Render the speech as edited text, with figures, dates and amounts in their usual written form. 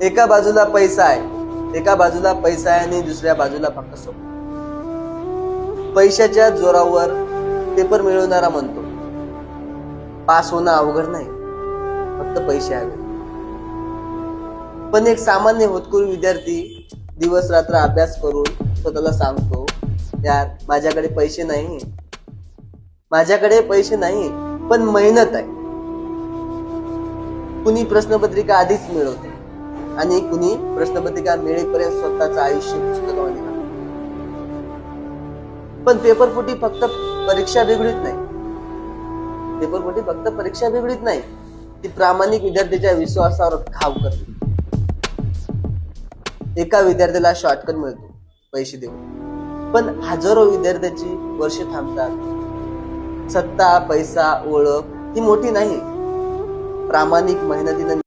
एका बाजूला पैसा आहे आणि दुसऱ्या बाजूला फक्त स्वप्न. पैशाच्या जोरावर पेपर मिळवणारा म्हणतो पास होणं अवघड नाही, फक्त पैसे हवे. पण एक सामान्य होतकरू विद्यार्थी दिवस रात्र अभ्यास करून स्वतःला सांगतो, यार माझ्याकडे पैसे नाही पण मेहनत आहे. कुणी प्रश्नपत्रिका आधीच मिळवते आणि कुणी प्रश्नपत्रिका मिळेपर्यंत स्वतःचं आयुष्य पुस्तकामध्ये घालवते. पण पेपरफुटी फक्त परीक्षा बिघडीत नाही, ती प्रामाणिक विद्यार्थ्याच्या विश्वासावर घाव करते. एका विद्यार्थ्याला शॉर्टकट मिळतो पैसे देऊन, पण हजारो विद्यार्थ्याची वर्ष थांबतात. सत्ता, पैसा, ओळख ही मोठी नाही, प्रामाणिक मेहनतीने